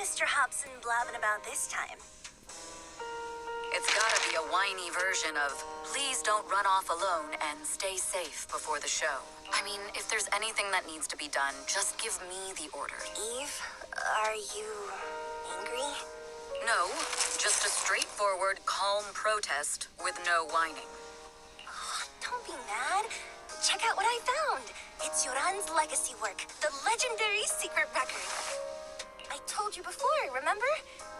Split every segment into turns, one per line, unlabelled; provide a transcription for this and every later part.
Mr. Hobson blabbing about this time?
It's gotta be a whiny version of, please don't run off alone and stay safe before the show. I mean, if there's anything that needs to be done, just give me the orders.
Eve, are you angry?
No, just a straightforward, calm protest with no whining.
Oh, don't be mad. Check out what I found. It's Yoran's legacy work, the legendary secret record. I told you before, remember?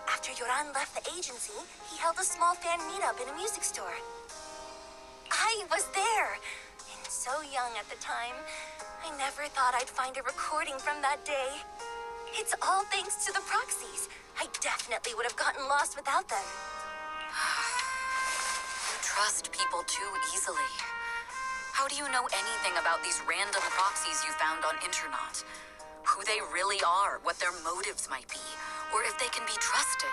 After Yoran left the agency, he held a small fan meetup in a music store. I was there, and so young at the time. I never thought I'd find a recording from that day. It's all thanks to the proxies. I definitely would have gotten lost without them.
You trust people too easily. How do you know anything about these random proxies you found on Internet? Who they really are, what their motives might be, or if they can be trusted?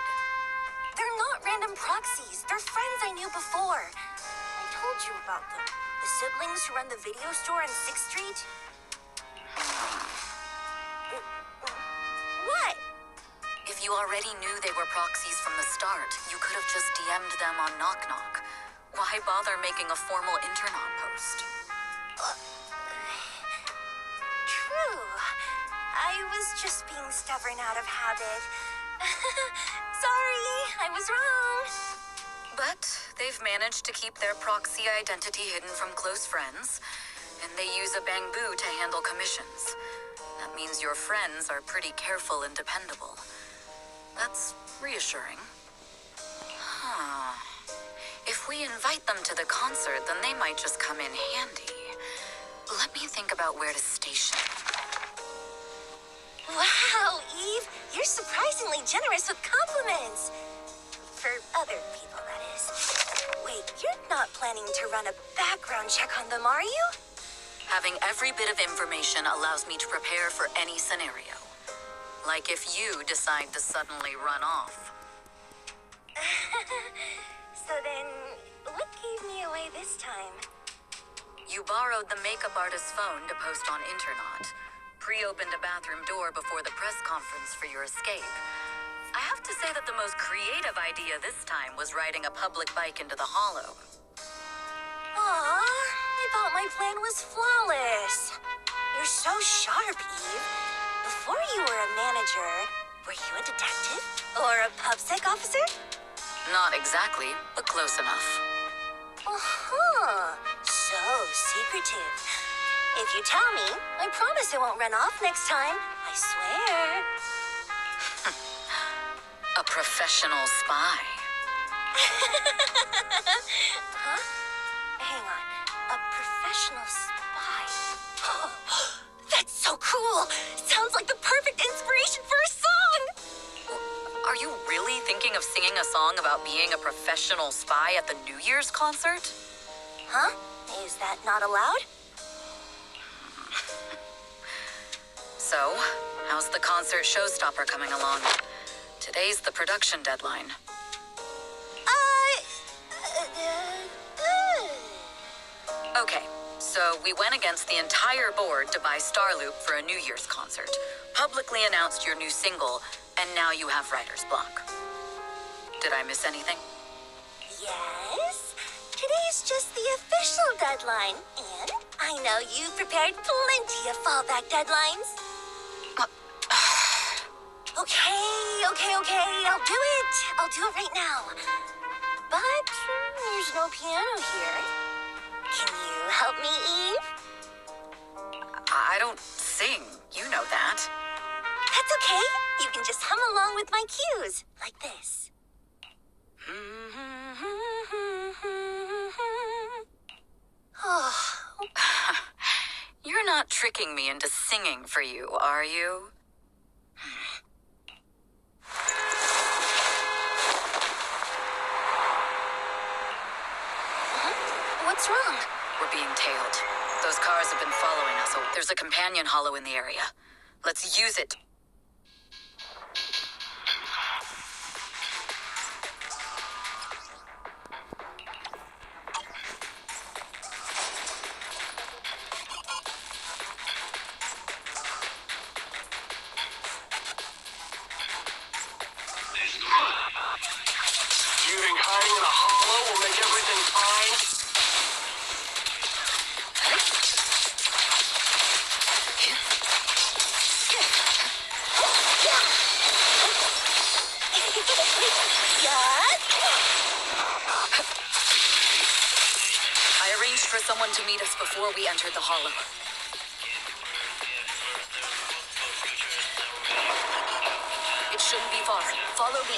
They're not random proxies. They're friends I knew before. I told you about them. The siblings who run the video store on 6th Street. What?
If you already knew they were proxies from the start, you could have just DM'd them on Knock Knock. Why bother making a formal Internet post?
True. I was just being stubborn out of habit. Sorry, I was wrong.
But they've managed to keep their proxy identity hidden from close friends, and they use a bamboo to handle commissions. That means your friends are pretty careful and dependable. That's reassuring. Huh. If we invite them to the concert, then they might just come in handy. Let me think about where to station them.
Wow, Eve, you're surprisingly generous with compliments. For other people, that is. Wait, you're not planning to run a background check on them, are you?
Having every bit of information allows me to prepare for any scenario. Like if you decide to suddenly run off.
So then, what gave me away this time?
You borrowed the makeup artist's phone to post on Internet. Pre-opened a bathroom door before the press conference for your escape. I have to say that the most creative idea this time was riding a public bike into the hollow.
Aw, I thought my plan was flawless. You're so sharp, Eve. Before you were a manager, were you a detective? Or a PubSec officer?
Not exactly, but close enough.
Uh-huh. So secretive. If you tell me, I promise I won't run off next time. I swear.
A professional spy.
Huh? Hang on. A professional spy. That's so cool! Sounds like the perfect inspiration for a song!
Are you really thinking of singing a song about being a professional spy at the New Year's concert?
Huh? Is that not allowed?
So, how's the concert showstopper coming along? Today's the production deadline. Okay, so we went against the entire board to buy Starloop for a New Year's concert, publicly announced your new single, and now you have writer's block. Did I miss anything?
Yes. Today's just the official deadline, and I know you've prepared plenty of fallback deadlines. Okay. I'll do it right now. But there's no piano here. Can you help me, Eve?
I don't sing, you know that.
That's okay. You can just hum along with my cues, like this. Oh.
You're not tricking me into singing for you, are you?
What's wrong?
We're being tailed. Those cars have been following us. Oh, there's a companion hollow in the area. Let's use it.
You think hiding in a hollow will make everything fine?
I arranged for someone to meet us before we entered the hollow. It shouldn't be far. Follow me.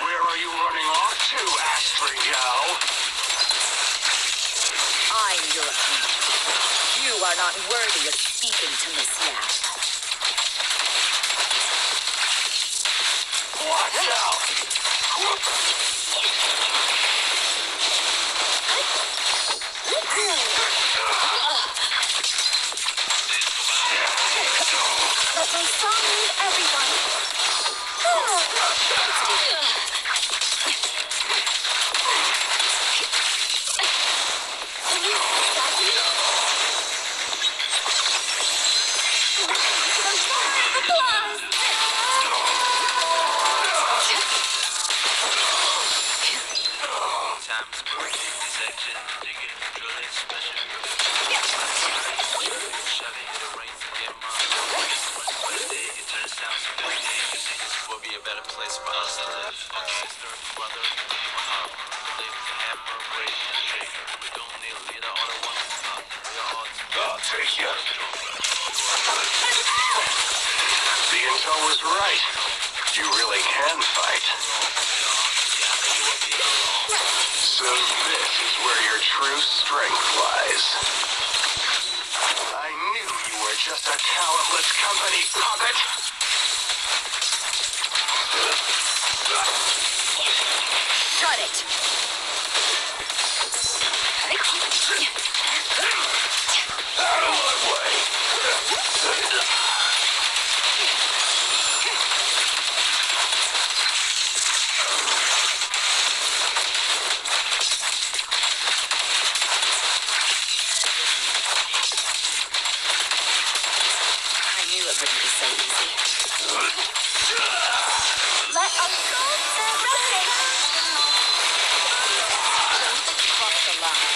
Where are you running off to, Astrы Yao?
I'm your opponent. You are not worthy of speaking to Miss Yap.
Watch out!
Let my song move everyone.
I'll take you. The intel was right. You really can fight. So this is where your true strength lies. I knew you were just a talentless company puppet.
Shut it!
Out of my way!
I knew it wouldn't be so easy.
Let us go to rotate.
Cross the line.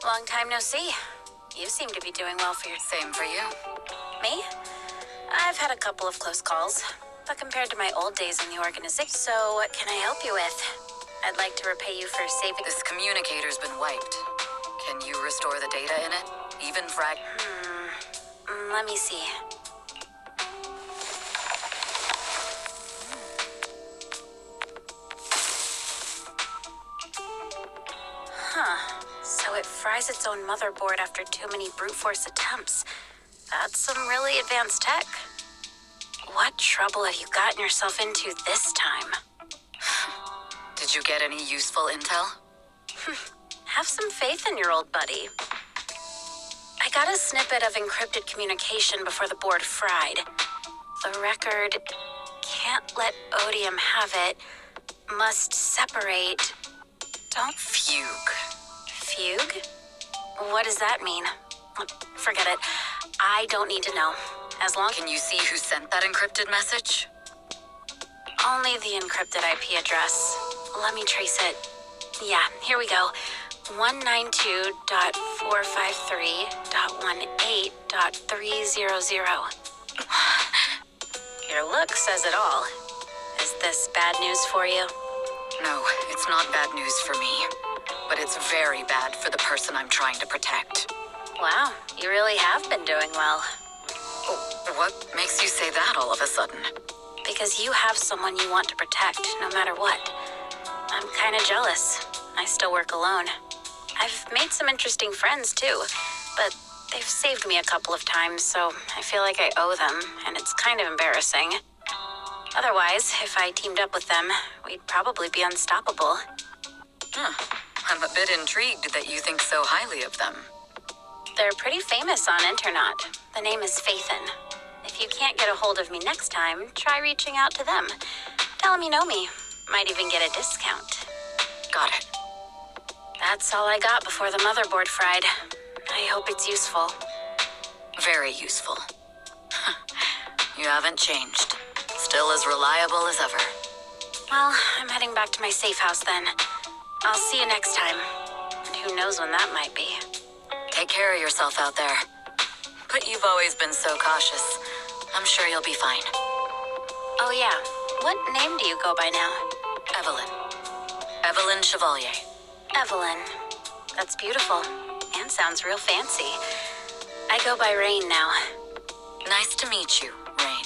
Long time no see. You seem to be doing well for your...
Same for you.
Me? I've had a couple of close calls, but compared to my old days in the organization... So what can I help you with? I'd like to repay you for saving...
This communicator's been wiped. Can you restore the data in it? Even frag...
Let me see. So it fries its own motherboard after too many brute force attempts. That's some really advanced tech. What trouble have you gotten yourself into this time?
Did you get any useful intel?
Have some faith in your old buddy. I got a snippet of encrypted communication before the board fried. The record can't let Odium have it. Must separate. Don't...
Fugue.
Fugue? What does that mean? Forget it. I don't need to know. As long...
Can you see who sent that encrypted message?
Only the encrypted IP address. Let me trace it. Yeah, here we go. 192.453.18.300. Your look says it all. Is this bad news for you?
No, it's not bad news for me. But it's very bad for the person I'm trying to protect.
Wow, you really have been doing well.
What makes you say that all of a sudden?
Because you have someone you want to protect, no matter what. I'm kind of jealous. I still work alone. I've made some interesting friends, too. But they've saved me a couple of times, so I feel like I owe them, and it's kind of embarrassing. Otherwise, if I teamed up with them, we'd probably be unstoppable.
I'm a bit intrigued that you think so highly of them.
They're pretty famous on Internet. The name is Faithin. If you can't get a hold of me next time, try reaching out to them. Tell them you know me. Might even get a discount.
Got it.
That's all I got before the motherboard fried. I hope it's useful.
Very useful. You haven't changed. Still as reliable as ever.
Well, I'm heading back to my safe house then. I'll see you next time. And who knows when that might be.
Take care of yourself out there. But you've always been so cautious. I'm sure you'll be fine.
Oh yeah, what name do you go by now?
Evelyn. Evelyn Chevalier.
Evelyn. That's beautiful. And sounds real fancy. I go by Rain now.
Nice to meet you, Rain.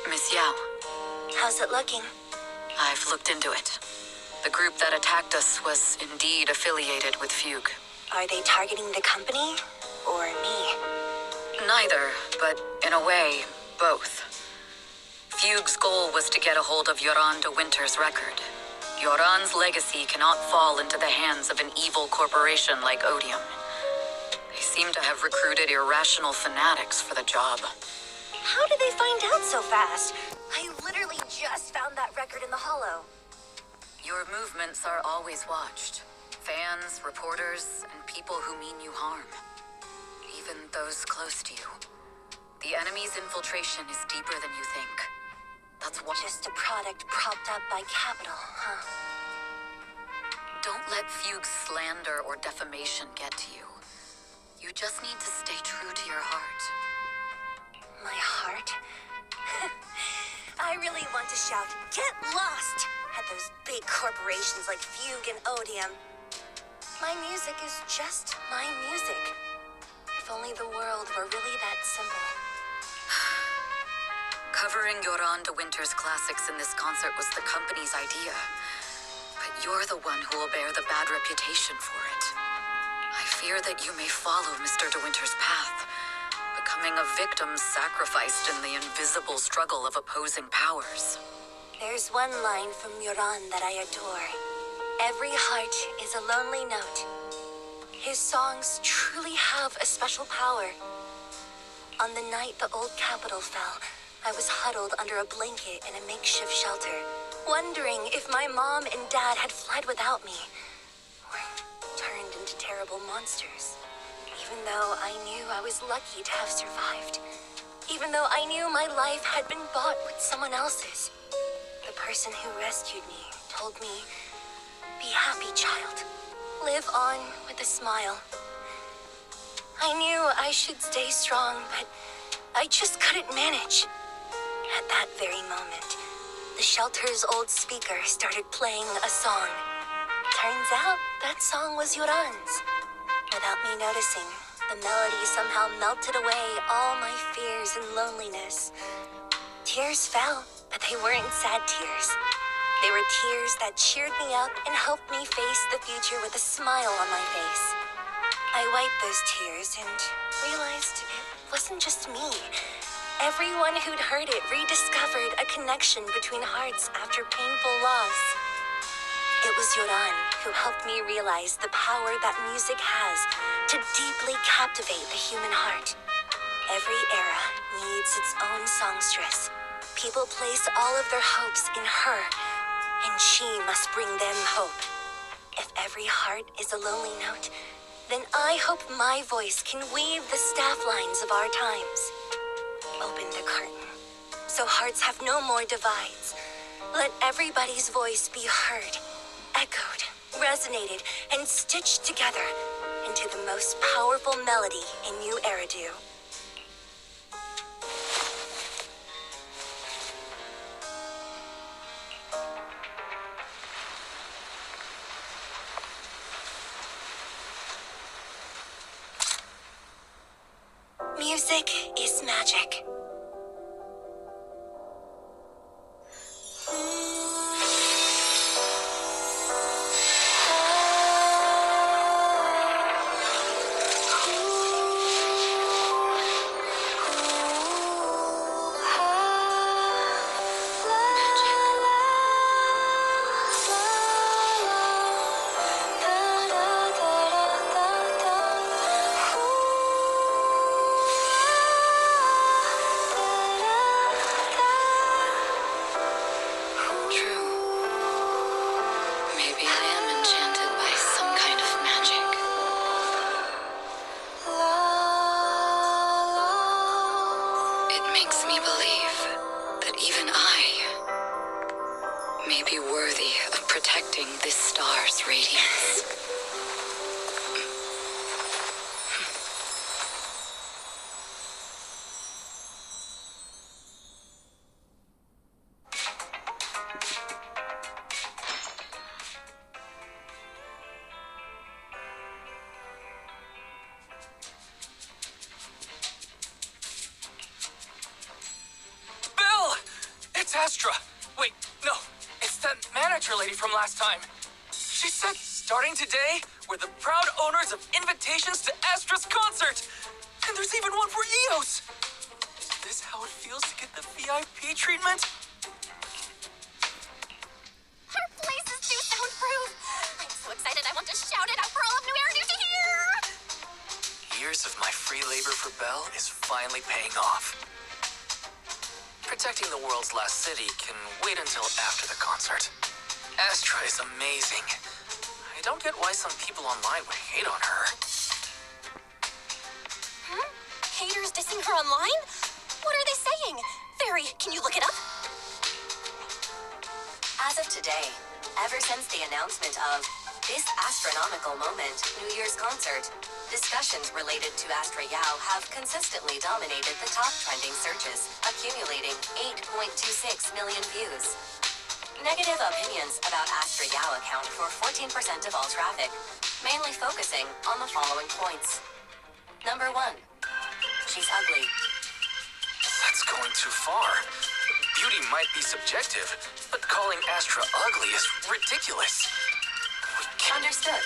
Miss Yao.
How's it looking?
I've looked into it. The group that attacked us was indeed affiliated with Fugue.
Are they targeting the company or me?
Neither, but in a way, both. Fugue's goal was to get a hold of Yoran de Winter's record. Yoran's legacy cannot fall into the hands of an evil corporation like Odium. They seem to have recruited irrational fanatics for the job.
How did they find out so fast? I literally just found that record in the hollow.
Your movements are always watched. Fans, reporters, and people who mean you harm. Even those close to you. The enemy's infiltration is deeper than you think. That's why...
Just a product propped up by capital, huh?
Don't let Fugue's slander or defamation get to you. You just need to stay true to your heart.
My heart? I really want to shout, "Get lost!" at those big corporations like Fugue and Odium. My music is just my music. If only the world were really that simple.
Covering Yoran de Winter's classics in this concert was the company's idea. But you're the one who will bear the bad reputation for it. I fear that you may follow Mr. de Winter's path, becoming a victim sacrificed in the invisible struggle of opposing powers.
There's one line from Yoran that I adore. Every heart is a lonely note. His songs truly have a special power. On the night the old capital fell, I was huddled under a blanket in a makeshift shelter, wondering if my mom and dad had fled without me, or turned into terror. terrible monsters. Even though I knew I was lucky to have survived. Even though I knew my life had been bought with someone else's. The person who rescued me told me, "Be happy, child. Live on with a smile." I knew I should stay strong, but I just couldn't manage. At that very moment, the shelter's old speaker started playing a song. Turns out that song was Yoran's. Without me noticing, the melody somehow melted away all my fears and loneliness. Tears fell, but they weren't sad tears. They were tears that cheered me up and helped me face the future with a smile on my face. I wiped those tears and realized it wasn't just me. Everyone who'd heard it rediscovered a connection between hearts after painful loss. It was Yoran who helped me realize the power that music has to deeply captivate the human heart. Every era needs its own songstress. People place all of their hopes in her, and she must bring them hope. If every heart is a lonely note, then I hope my voice can weave the staff lines of our times. Open the curtain, so hearts have no more divides. Let everybody's voice be heard, echoed, resonated, and stitched together into the most powerful melody in New Eridu. Music is magic.
Protecting this star's radiance.
Bill! It's Astra! Wait, no. It's that manager lady from last time. She said, starting today, we're the proud owners of invitations to Astra's concert. And there's even one for EOS. Is this how it feels to get the VIP treatment?
Our place is too soundproof. I'm so excited I want to shout it out for all of New Eridu to hear.
Years of my free labor for Belle is finally paying off. Protecting the world's last city can wait until after the concert. Astra is amazing. I don't get why some people online would hate on her.
Haters dissing her online? What are they saying? Fairy, can you look it up?
As of today, ever since the announcement of this astronomical moment, New Year's concert, discussions related to Astra Yao have consistently dominated the top trending searches, accumulating 8.26 million views. Negative opinions about Astra Yao account for 14% of all traffic, mainly focusing on the following points. Number 1, she's ugly.
That's going too far. Beauty might be subjective, but calling Astra ugly is ridiculous.
Understood.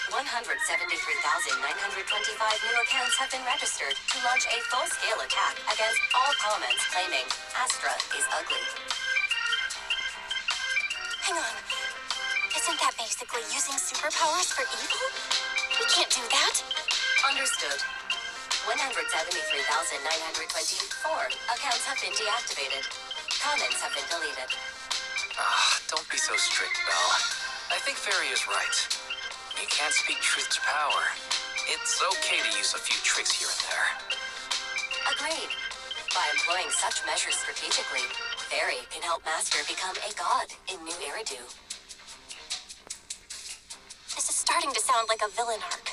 173,925 new accounts have been registered to launch a full-scale attack against all comments claiming Astra is ugly.
Hang on. Isn't that basically using superpowers for evil? We can't do that.
Understood. 173,924 accounts have been deactivated. Comments have been deleted.
Don't be so strict, Belle. I think Fairy is right. You can't speak truth to power. It's okay to use a few tricks here and there.
Agreed. By employing such measures strategically, Fairy can help Master become a god in New Eridu.
This is starting to sound like a villain arc.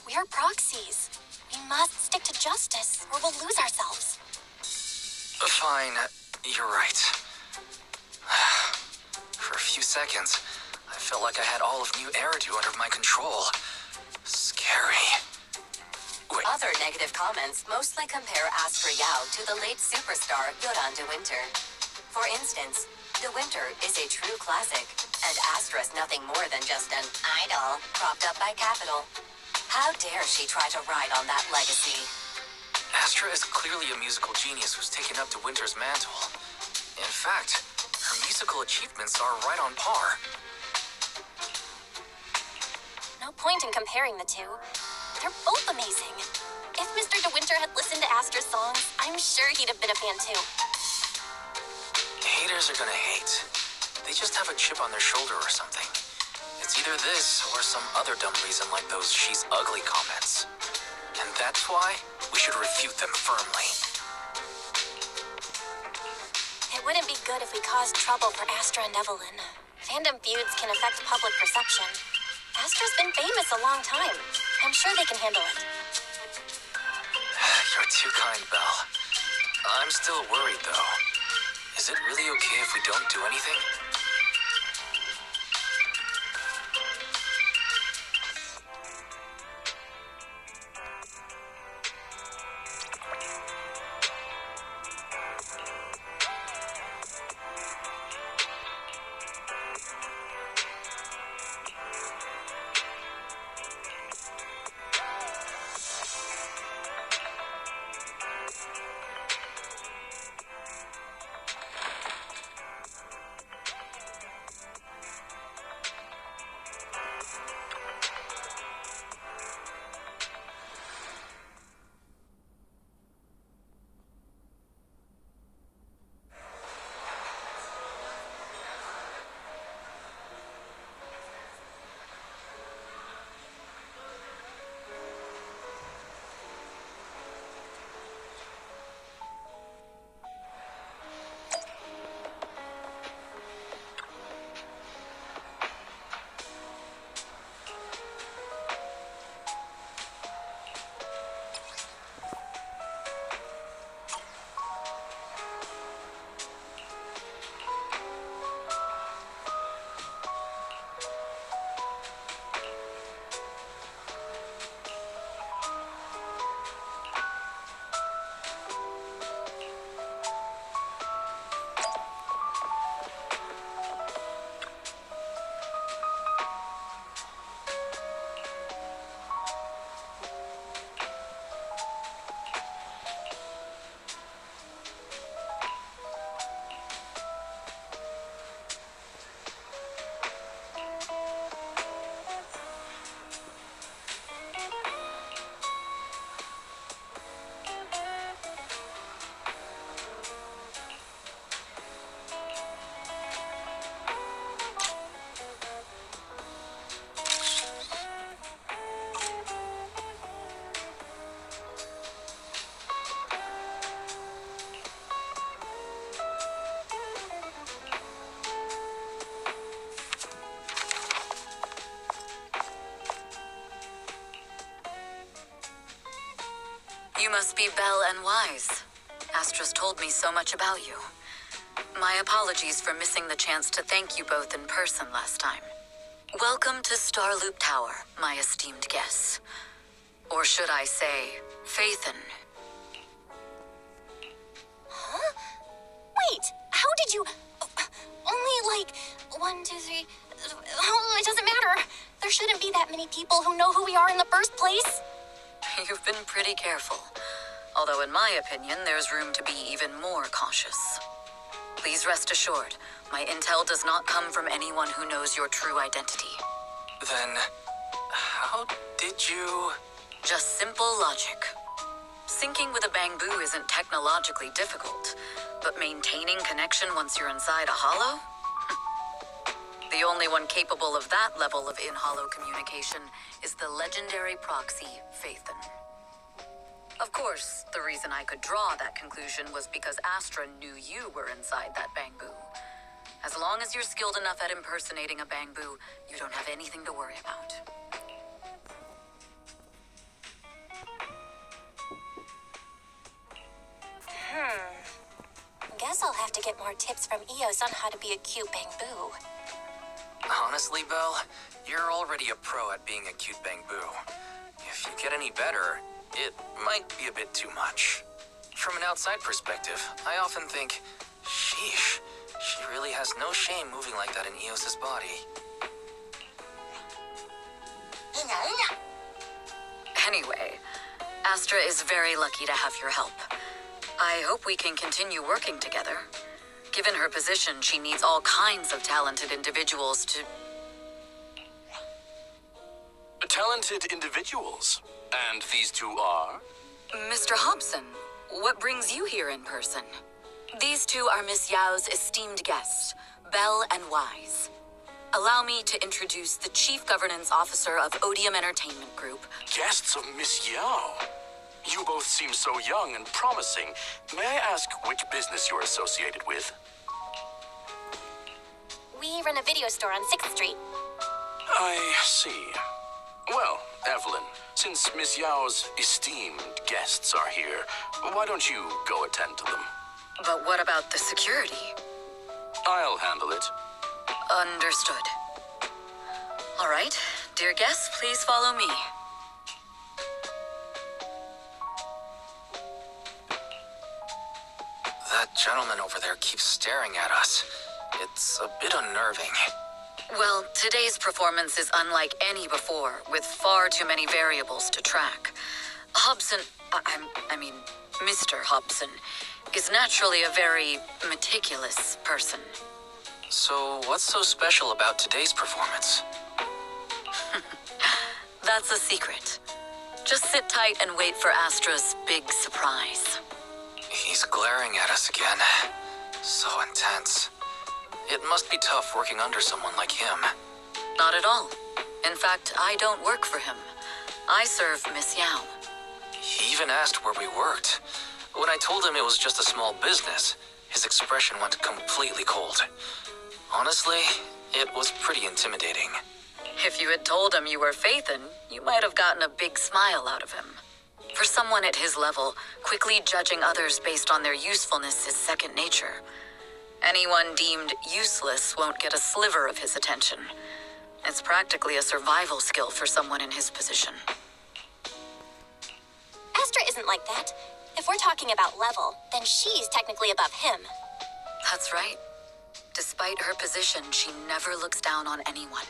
We are proxies. We must stick to justice, or we'll lose ourselves.
Fine, you're right. For a few seconds, I felt like I had all of New Eridu under my control. Scary. Wait.
Other negative comments mostly compare Astra Yao to the late superstar Yoran de Winter. For instance, De Winter is a true classic, and Astra's nothing more than just an idol propped up by capital. How dare she try to ride on that legacy?
Astra is clearly a musical genius who's taken up De Winter's mantle. In fact, her musical achievements are right on par.
No point in comparing the two. They're both amazing. If Mr. De Winter had listened to Astra's songs, I'm sure he'd have been a fan too.
Haters are gonna hate. They just have a chip on their shoulder or something. It's either this or some other dumb reason like those "she's ugly" comments. And that's why we should refute them firmly.
It wouldn't be good if we caused trouble for Astra and Evelyn. Fandom feuds can affect public perception. Astra's been famous a long time. I'm sure they can handle it.
You're too kind, Belle. I'm still worried, though. Is it really okay if we don't do anything? You must be Belle and wise. Astra's told me so much about you. My apologies for missing the chance to thank you both in person last time. Welcome to Starloop Tower, my esteemed guests. Or should I say, Faithin.
Huh? Wait, how did you... Only like 1, 2, 3... Oh, it doesn't matter. There shouldn't be that many people who know who we are in the first place.
You've been pretty careful. Although in my opinion, there's room to be even more cautious. Please rest assured, my intel does not come from anyone who knows your true identity.
Then, how did you...
Just simple logic. Syncing with a bamboo isn't technologically difficult, but maintaining connection once you're inside a hollow? The only one capable of that level of in-hollow communication is the legendary proxy, Phaethon. Of course, the reason I could draw that conclusion was because Astra knew you were inside that bamboo. As long as you're skilled enough at impersonating a bamboo, you don't have anything to worry about.
Guess I'll have to get more tips from Eos on how to be a cute bamboo.
Honestly, Belle, you're already a pro at being a cute bamboo. If you get any better, it might be a bit too much. From an outside perspective, I often think, sheesh, she really has no shame moving like that in Eos's body.
Anyway, Astra is very lucky to have your help. I hope we can continue working together. Given her position, she needs all kinds of talented individuals to...
Talented individuals. And these two are?
Mr. Hobson, what brings you here in person? These two are Miss Yao's esteemed guests, Belle and Wise. Allow me to introduce the Chief Governance Officer of Odium Entertainment Group.
Guests of Miss Yao. You both seem so young and promising. May I ask which business you're associated with?
We run a video store on 6th Street.
I see. Well, Evelyn, since Miss Yao's esteemed guests are here, why don't you go attend to them?
But what about the security?
I'll handle it.
Understood. All right, dear guests, please follow me.
That gentleman over there keeps staring at us. It's a bit unnerving.
Well, today's performance is unlike any before, with far too many variables to track. Hobson, I mean, Mr. Hobson, is naturally a very meticulous person.
So, what's so special about today's performance?
That's a secret. Just sit tight and wait for Astra's big surprise.
He's glaring at us again. So intense. It must be tough working under someone like him.
Not at all. In fact, I don't work for him. I serve Miss Yao.
He even asked where we worked. When I told him it was just a small business, his expression went completely cold. Honestly, it was pretty intimidating.
If you had told him you were Phaethon, you might have gotten a big smile out of him. For someone at his level, quickly judging others based on their usefulness is second nature. Anyone deemed useless won't get a sliver of his attention. It's practically a survival skill for someone in his position.
Astra isn't like that. If we're talking about level, then she's technically above him.
That's right. Despite her position, she never looks down on anyone.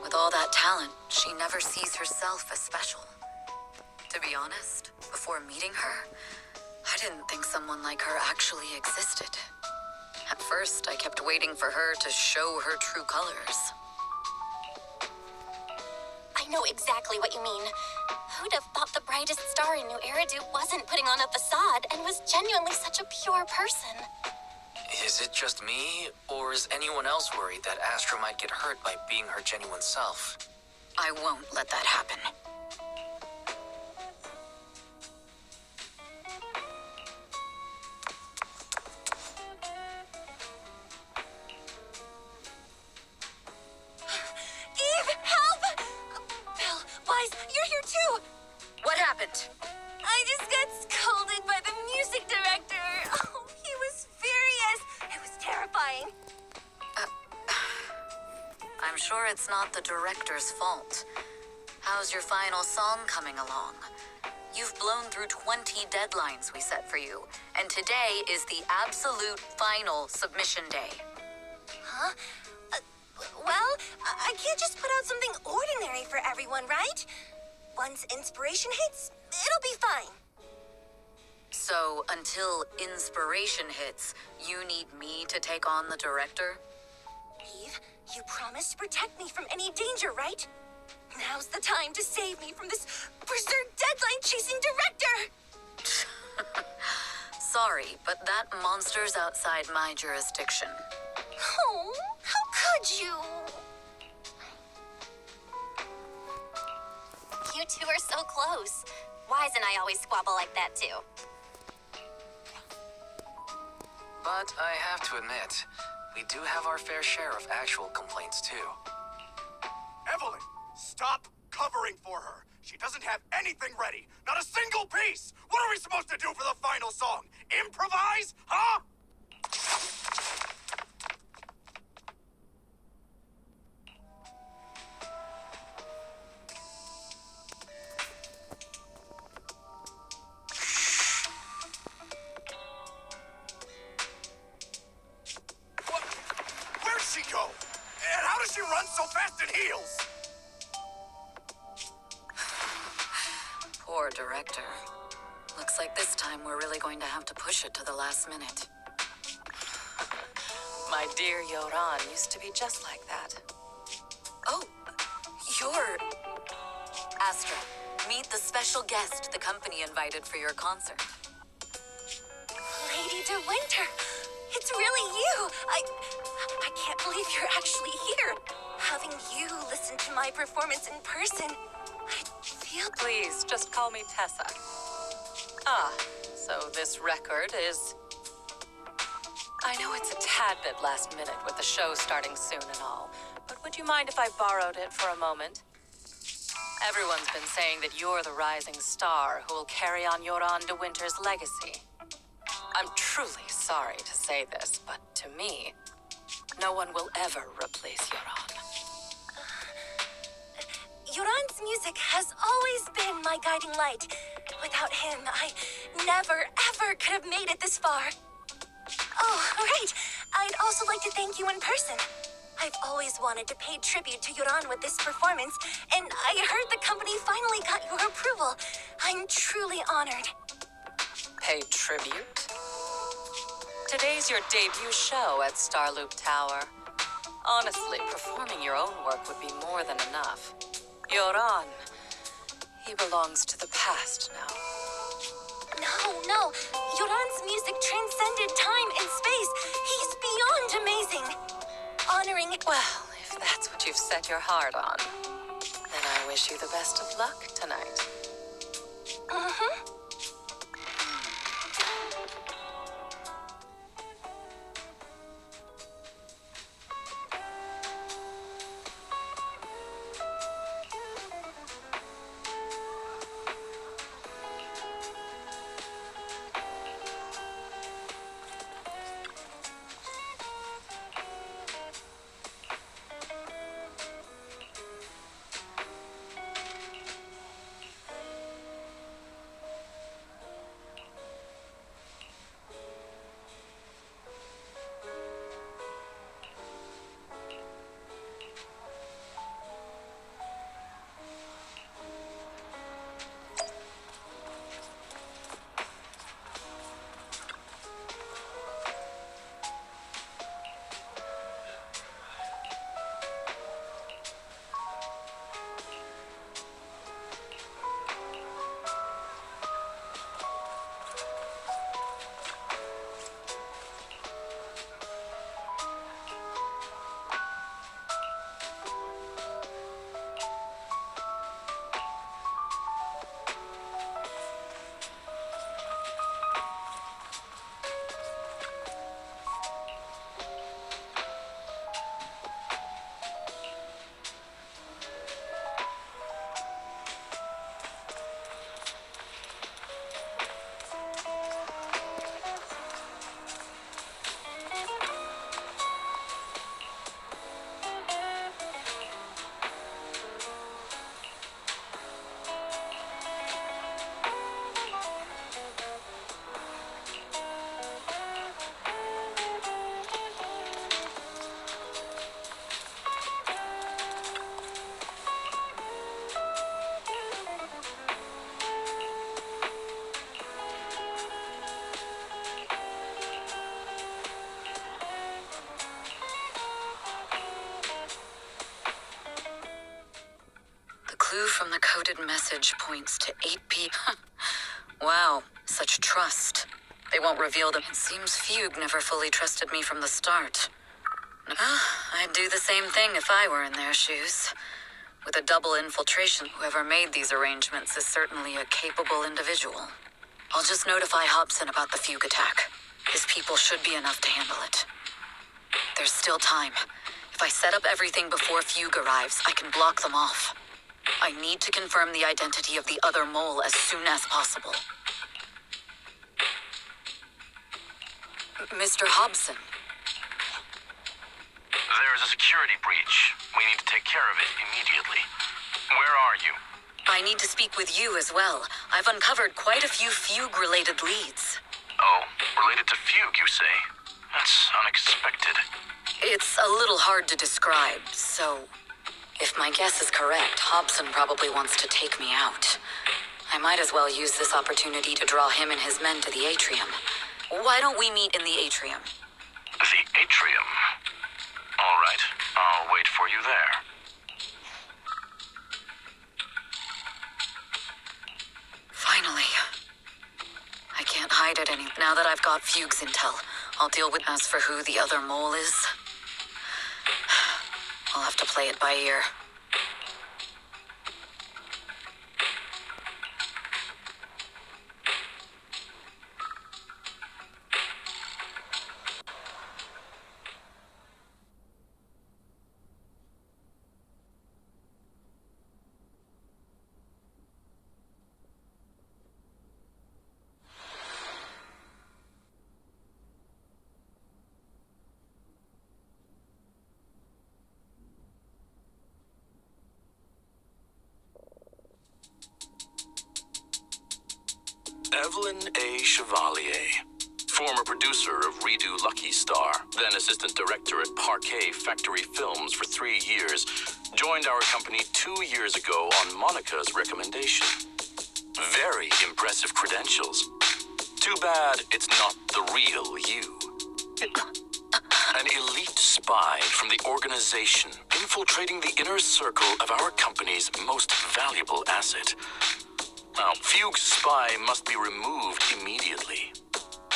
With all that talent, she never sees herself as special. To be honest, before meeting her, I didn't think someone like her actually existed. At first, I kept waiting for her to show her true colors.
I know exactly what you mean. Who'd have thought the brightest star in New Eridu wasn't putting on a facade and was genuinely such a pure person?
Is it just me, or is anyone else worried that Astra might get hurt by being her genuine self?
I won't let that happen.
Eve, help! Belle, Wise, you're here too!
What happened?
I just got scolded by the music director. Oh, he was furious. It was terrifying.
I'm sure it's not the director's fault. How's your final song coming along? You've blown through 20 deadlines we set for you, and today is the absolute final submission day.
Huh? Well, I can't just put out something ordinary for everyone, right? Once inspiration hits, it'll be fine.
So, until inspiration hits, you need me to take on the director?
Eve, you promised to protect me from any danger, right? Now's the time to save me from this berserk deadline-chasing director!
Sorry, but that monster's outside my jurisdiction.
Oh, how could could you?
You two are so close. Wise and I always squabble like that too.
But I have to admit, we do have our fair share of actual complaints too.
Evelyn, stop covering for her. She doesn't have anything ready. Not a single piece. What are we supposed to do for the final song? Improvise? Huh? What? Where'd she go? And how does she run so fast in heels?
Poor director. Looks like this time we're really going to have to push it to the last minute.
My dear Yoran used to be just like that.
Oh, you're... Astra, meet the special guest the company invited for your concert.
Lady De Winter, it's really you. I can't believe you're actually here. Having you listen to my performance in person, I feel...
Please, just call me Tessa. Ah, so this record is... I know it's a tad bit last minute with the show starting soon and all, but would you mind if I borrowed it for a moment? Everyone's been saying that you're the rising star who will carry on Yoran De Winter's legacy. I'm truly sorry to say this, but to me, no one will ever replace Yoran.
Yoran's music has always been my guiding light. Without him, I never, ever could have made it this far. Oh, right. I'd also like to thank you in person. I've always wanted to pay tribute to Yoran with this performance, and I heard the company finally got your approval. I'm truly honored.
Pay tribute? Today's your debut show at Starloop Tower. Honestly, performing your own work would be more than enough. Yoran, he belongs to the past now.
No. Yoran's music transcended time and space. He's beyond amazing. Honoring...
Well, if that's what you've set your heart on, then I wish you the best of luck tonight.
Mm-hmm.
Clue from the coded message points to 8 p.m. Wow, such trust. They won't reveal them. It seems Fugue never fully trusted me from the start. I'd do the same thing if I were in their shoes. With a double infiltration, whoever made these arrangements is certainly a capable individual. I'll just notify Hobson about the Fugue attack. His people should be enough to handle it. There's still time. If I set up everything before Fugue arrives, I can block them off. I need to confirm the identity of the other mole as soon as possible. Mr. Hobson.
There is a security breach. We need to take care of it immediately. Where are you?
I need to speak with you as well. I've uncovered quite a few Fugue-related leads.
Oh, related to Fugue, you say? That's unexpected.
It's a little hard to describe, so... If my guess is correct, Hobson probably wants to take me out. I might as well use this opportunity to draw him and his men to the atrium. Why don't we meet in the atrium?
The atrium? All right, I'll wait for you there.
Finally. I can't hide it any. Now that I've got Fugue's intel, I'll deal with. As for who the other mole is, I'll have to play it by ear.
Evelyn A. Chevalier, former producer of Redo Lucky Star, then assistant director at Parquet Factory Films for 3 years, joined our company 2 years ago on Monica's recommendation. Very impressive credentials. Too bad it's not the real you. An elite spy from the organization, infiltrating the inner circle of our company's most valuable asset. Now, Fugue's spy must be removed immediately.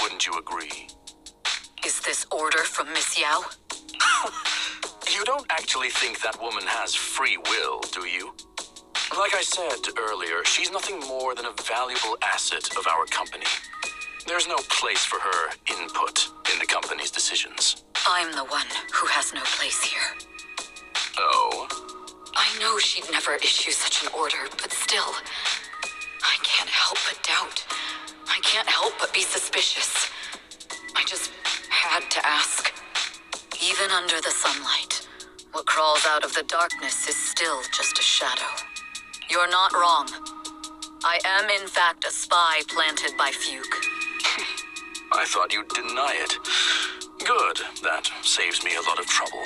Wouldn't you agree?
Is this order from Miss Yao?
You don't actually think that woman has free will, do you? Like I said earlier, she's nothing more than a valuable asset of our company. There's no place for her input in the company's decisions.
I'm the one who has no place here.
Oh?
I know she'd never issue such an order, but still... I can't help but doubt. I can't help but be suspicious. I just had to ask. Even under the sunlight, what crawls out of the darkness is still just a shadow. You're not wrong. I am, in fact, a spy planted by Fugue.
I thought you'd deny it. Good. That saves me a lot of trouble.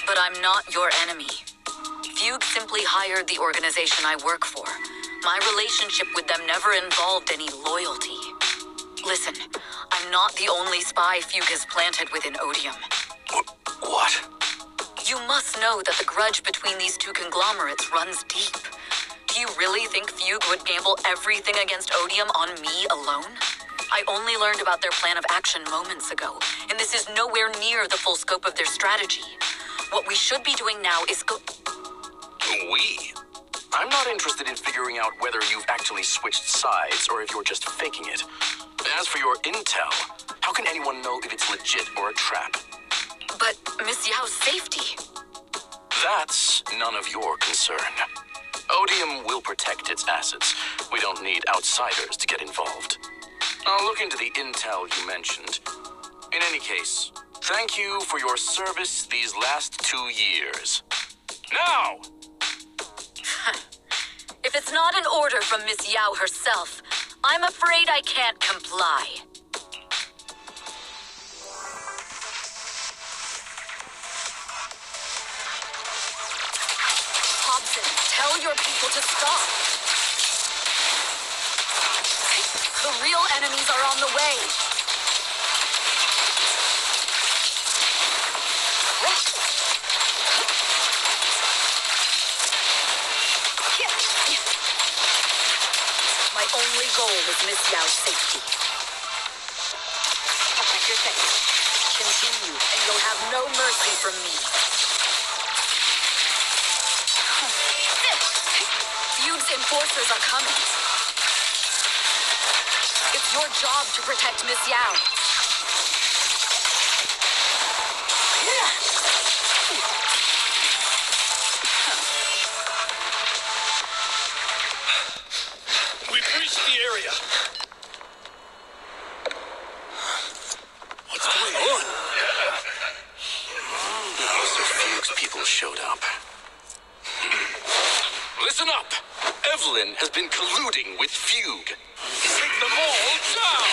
But I'm not your enemy. Fugue simply hired the organization I work for. My relationship with them never involved any loyalty. Listen, I'm not the only spy Fugue has planted within Odium.
What?
You must know that the grudge between these two conglomerates runs deep. Do you really think Fugue would gamble everything against Odium on me alone? I only learned about their plan of action moments ago, and this is nowhere near the full scope of their strategy. What we should be doing now is
We? I'm not interested in figuring out whether you've actually switched sides or if you're just faking it. As for your intel, how can anyone know if it's legit or a trap?
But Miss Yao's safety...
That's none of your concern. Odium will protect its assets. We don't need outsiders to get involved. I'll look into the intel you mentioned. In any case, thank you for your service these last 2 years. Now!
If it's not an order from Miss Yao herself, I'm afraid I can't comply. Hobson, tell your people to stop. The real enemies are on the way. My only goal is Miss Yao's safety.
Protect your things.
continue, and you'll have no mercy from me. Feud's enforcers are coming. It's your job to protect Miss Yao.
We've reached the area. What's going on?
Mr. Fuchs people showed up. Listen up! Evelyn has been colluding with Fugue.
Take them all down!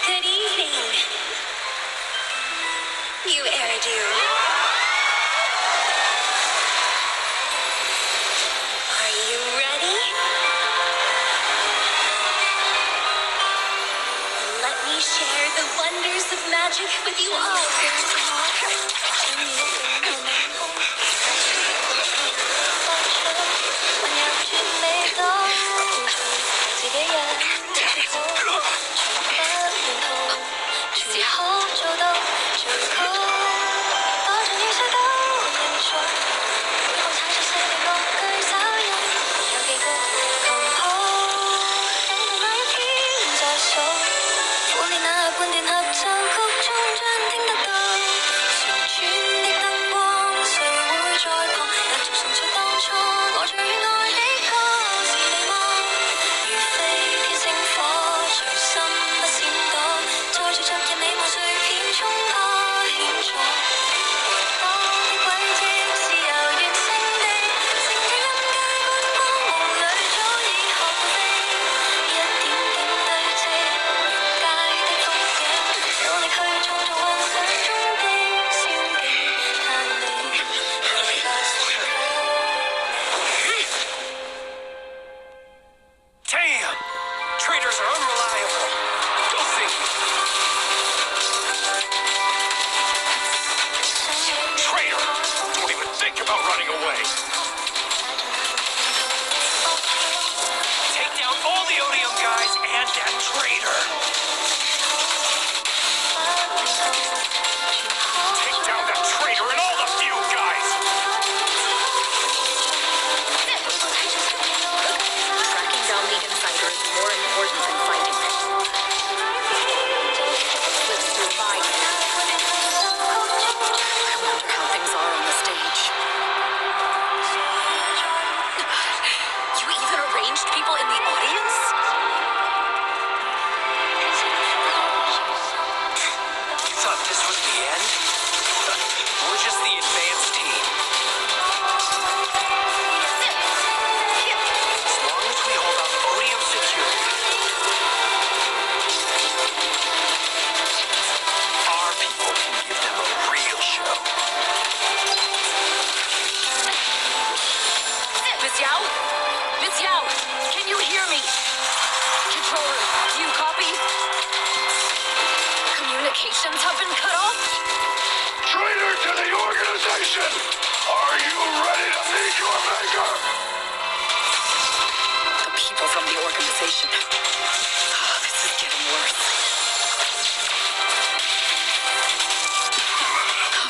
Good evening, you Eridu. Are you ready? Let me share the wonders of magic with you all.
Damn! Traitors are unreliable. Go figure. Traitor! Don't even think about running away. Take down all the Odium guys and that traitor. Take down that traitor and all the few guys.
Tracking down the insider is more important than fighting. Let's survive. I wonder how things are on the stage. You even arranged people in the audience?
You thought this was the end? We're just the advanced team. As long as we hold up Odium security, our people can give them a real show.
Miss Yao? Miss Yao, can you hear me? Controller, do you copy? Communications have been cut off?
Traitor to the organization! Are you ready to meet your maker?
The people from the organization. This is getting worse.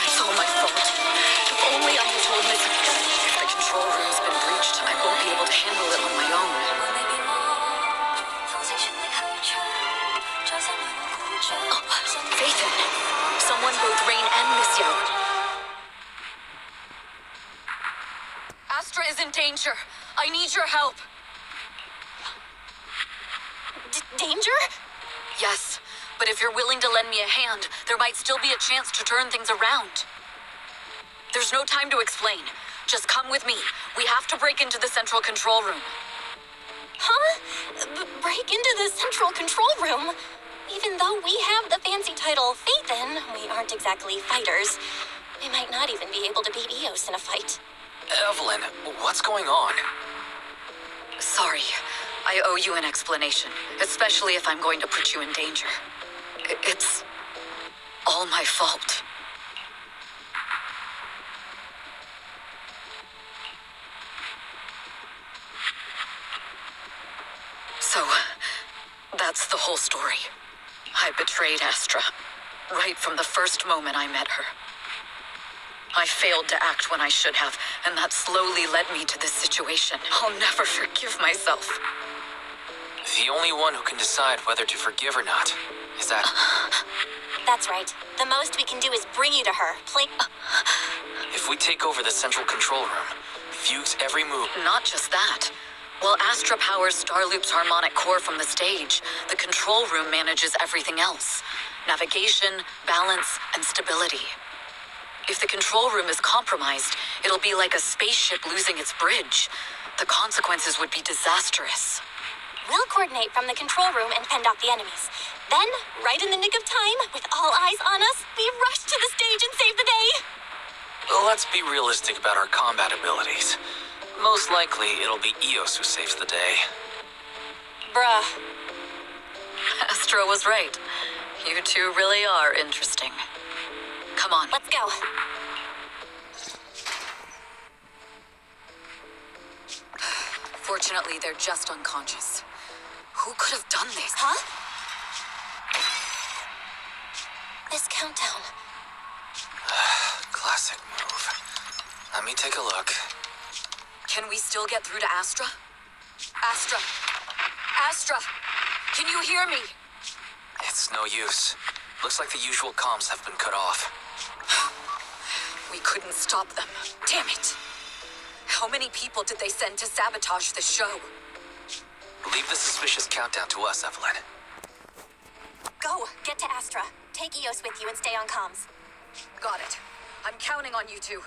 It's all my fault. If only I had told Miss... If the control room's been breached, I won't be able to handle it on my own. Phaethon, someone both Rain and Miss Yao. Astra is in danger. I need your help. Danger? Yes, but if you're willing to lend me a hand, there might still be a chance to turn things around. There's no time to explain. Just come with me. We have to break into the central control room.
Huh? Break into the central control room? Even though we have the fancy title Phaethon, we aren't exactly fighters. We might not even be able to beat Eos in a fight.
Evelyn, what's going on?
Sorry. I owe you an explanation, especially if I'm going to put you in danger. It's all my fault. That's the whole story. I betrayed Astra, right from the first moment I met her. I failed to act when I should have, and that slowly led me to this situation. I'll never forgive myself.
The only one who can decide whether to forgive or not is that...
That's right. The most we can do is bring you to her.
If we take over the central control room, Fugue's every move...
Not just that. While Astra powers Starloop's harmonic core from the stage, the control room manages everything else. Navigation, balance, and stability. If the control room is compromised, it'll be like a spaceship losing its bridge. The consequences would be disastrous.
We'll coordinate from the control room and fend off the enemies. Then, right in the nick of time, with all eyes on us, we rush to the stage and save the day.
Well, let's be realistic about our combat abilities. Most likely, it'll be Eos who saves the day.
Bruh.
Astra was right. You two really are interesting. Come on.
Let's go.
Fortunately, they're just unconscious. Who could have done this?
Huh? This countdown.
Classic move. Let me take a look.
Can we still get through to Astra? Astra! Astra! Can you hear me?
It's no use. Looks like the usual comms have been cut off.
We couldn't stop them. Damn it! How many people did they send to sabotage the show?
Leave the suspicious countdown to us, Evelyn.
Go. Get to Astra. Take Eos with you and stay on comms.
Got it. I'm counting on you two.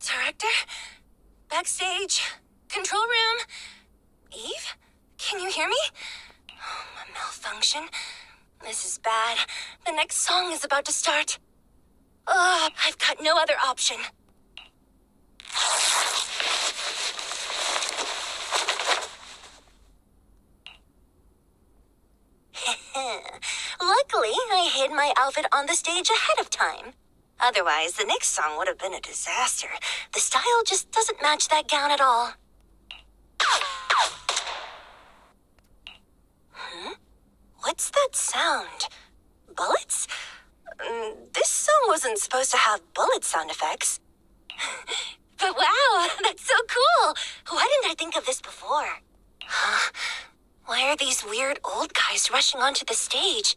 Director? Backstage? Control room? Eve? Can you hear me? A malfunction? This is bad. The next song is about to start. I've got no other option. Luckily, I hid my outfit on the stage ahead of time. Otherwise, the next song would have been a disaster. The style just doesn't match that gown at all. What's that sound? Bullets? This song wasn't supposed to have bullet sound effects. But wow, that's so cool! Why didn't I think of this before? Huh? Why are these weird old guys rushing onto the stage?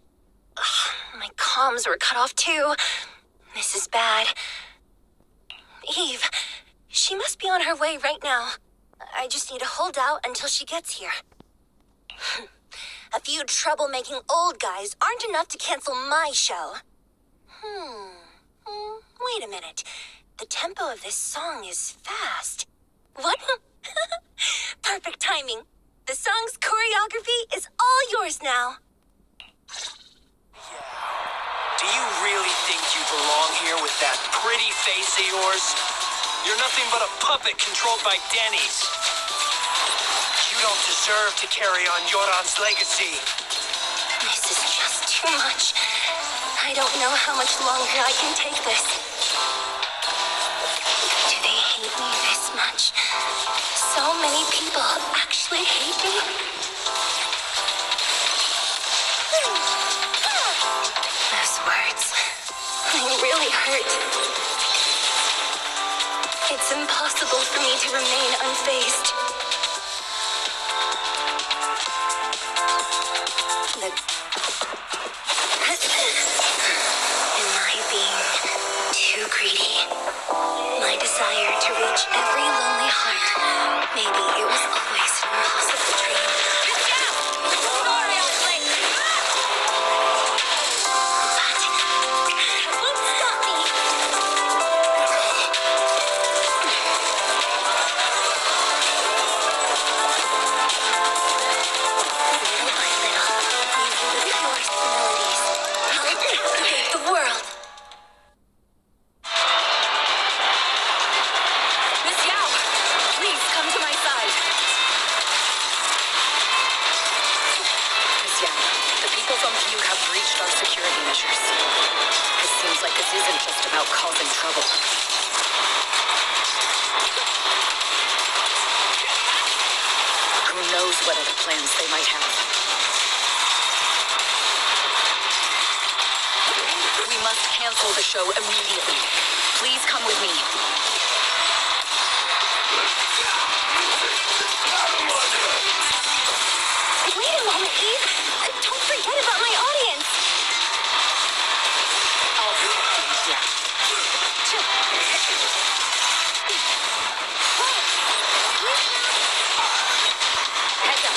Ugh, my comms were cut off too. This is bad. Eve, she must be on her way right now. I just need to hold out until she gets here. A few troublemaking old guys aren't enough to cancel my show. Wait a minute. The tempo of this song is fast. What? Perfect timing. The song's choreography is all yours now.
Do you really think you belong here with that pretty face of yours? You're nothing but a puppet controlled by Denny's. You don't deserve to carry on Yoran's legacy.
This is just too much. I don't know how much longer I can take this. Do they hate me this much? So many people actually hate me? Those words, they really hurt. It's impossible for me to remain unfazed. Am I being too greedy? My desire to reach every lonely heart. Maybe it was always an impossible dream. Get down! Sorry, I was late. But it won't stop me.
This isn't just about causing trouble. Who knows what other plans they might have? We must cancel the show immediately. Please come with me.
Wait a moment, Eve. Don't forget about my audience.
I'll protect them here. Heads up.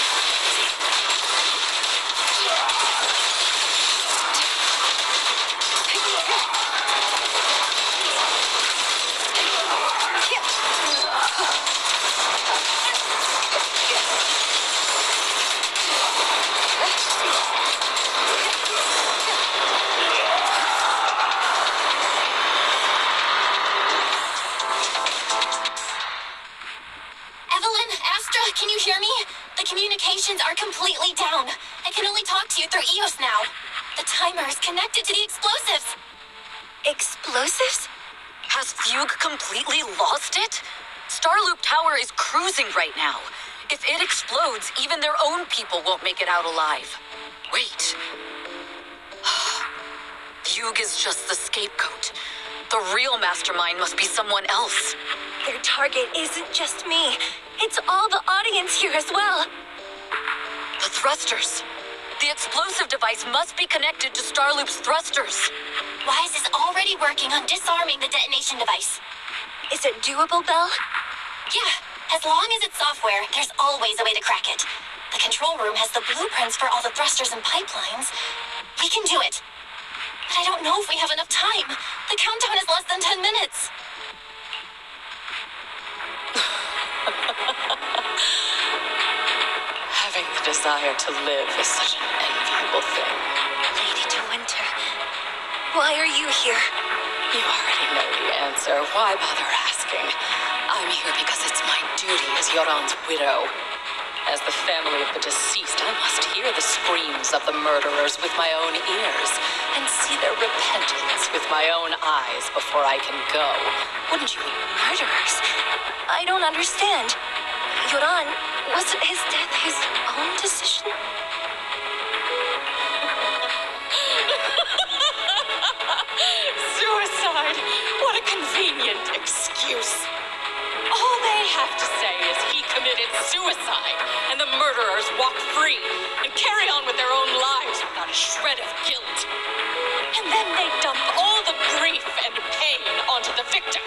Evelyn, Astra, can you hear me? The communications are completely down. I can only talk to you through EOS now. The timer is connected to the explosives. Explosives?
Has Fugue completely lost it? Starloop Tower is cruising right now. If it explodes, even their own people won't make it out alive. Wait. Fugue is just the scapegoat. The real mastermind must be someone else.
Their target isn't just me. It's all the audience here as well.
The thrusters. The explosive device must be connected to Starloop's thrusters.
Wise is already working on disarming the detonation device. Is it doable, Belle? Yeah. As long as it's software, there's always a way to crack it. The control room has the blueprints for all the thrusters and pipelines. We can do it. But I don't know if we have enough time. The countdown is less than 10 minutes.
Having the desire to live is such an enviable thing.
Lady De Winter, why are you here?
You already know the answer. Why bother asking? I'm here because it's my duty as Yoran's widow. As the family of the deceased, I must hear the screams of the murderers with my own ears and see their repentance with my own eyes before I can go. Wouldn't you?
Murderers? I don't understand. Yoran, was his death his own decision?
Suicide! What a convenient excuse. All they have to say is he committed suicide, and the murderers walk free and carry on with their own lives without a shred of guilt. And then they dump all the grief and pain onto the victim.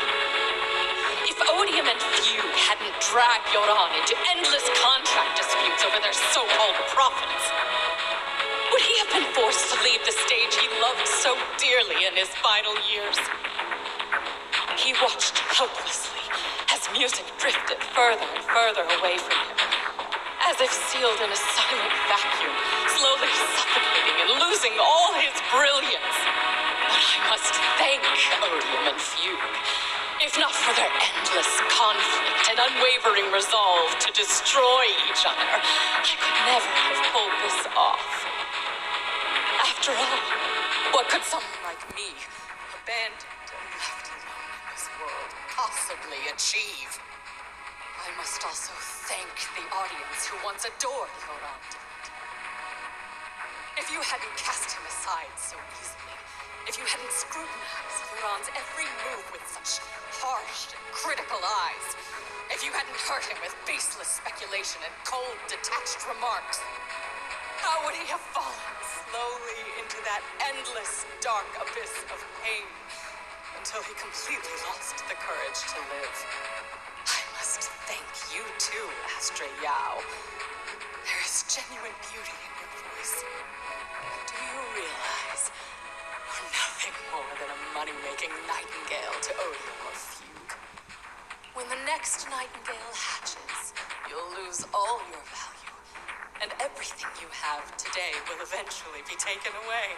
If Odium and Fugue hadn't dragged Yoran into endless contract disputes over their so-called profits, would he have been forced to leave the stage he loved so dearly in his final years? He watched helplessly as music drifted further and further away from him, as if sealed in a silent vacuum, slowly suffocating and losing all his brilliance. But I must thank Odium and Fugue, if not for their endless conflict and unwavering resolve to destroy each other, I could never have pulled this off. After all, what could someone like me, abandoned and left alone in this world, possibly achieve? I must also thank the audience who once adored Yoran. If you hadn't cast him aside so easily, if you hadn't scrutinized Yoran's every move with such harsh and critical eyes, if you hadn't hurt him with baseless speculation and cold, detached remarks, how would he have fallen slowly into that endless, dark abyss of pain until he completely lost the courage to live? I must thank you too, Astra Yao. There is genuine beauty in your voice. Do you realize you're nothing more than a money-making nightingale to Odium or Fugue? When the next nightingale hatches, you'll lose all your value, and everything you have today will eventually be taken away.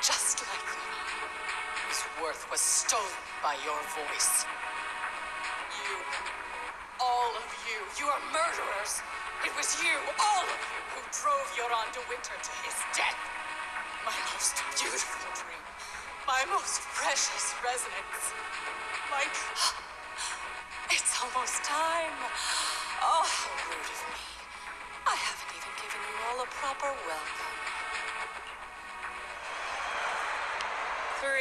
Just like Yoran, whose worth was stolen by your voice. You, all of you, you are murderers! It was you, all of you, who drove Yoran de Winter to his death. My most beautiful dream, My most precious residence. It's almost time. Oh, how rude of me. I haven't even given you all a proper welcome. 3,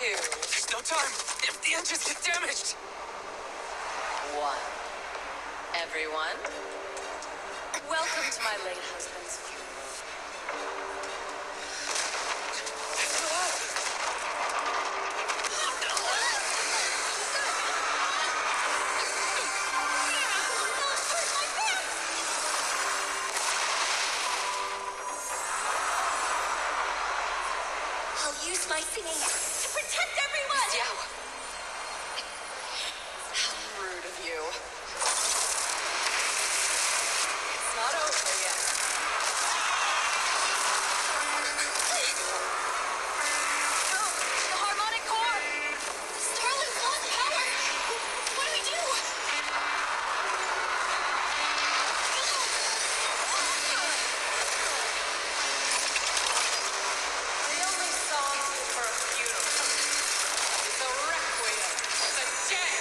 2,
There's no time. If the engines get damaged.
1. Everyone, welcome to my late husband's funeral.
I'll use my singing to protect everyone!
Miss Yao. How rude of you. It's not over yet. The harmonic core!
Starlink lost power! What do we do?
The only song for a funeral is a requiem, the dead.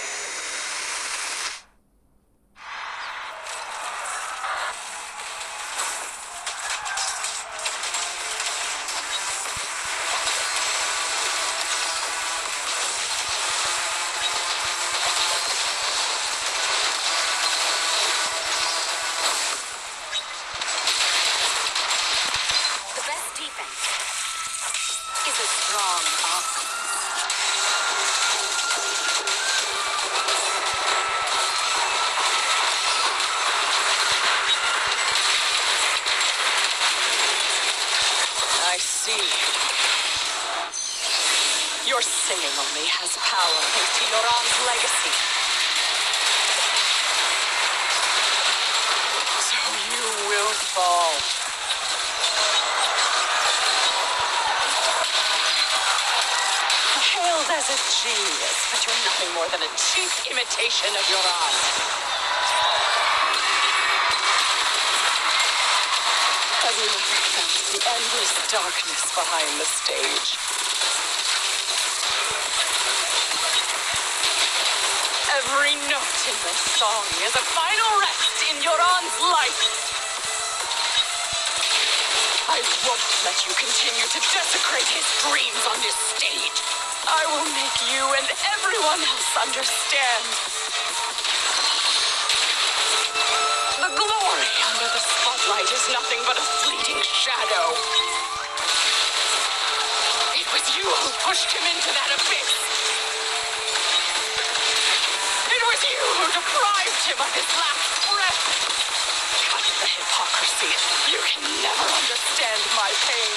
The best defense is a strong offense.
I see. Your singing only has power thanks to Yoran's legacy. So you will fall. Hailed as a genius, but you're nothing more than a cheap imitation of Yoran. Have you ever felt the endless darkness behind the stage? Every note in this song is a final rest in Yoran's life. I won't let you continue to desecrate his dreams on this stage. I will make you and everyone else understand. The glory under the spotlight is nothing but a fleeting shadow. It was you who pushed him into that abyss. It was you who deprived him of his last breath. Cut the hypocrisy. You can never understand my pain.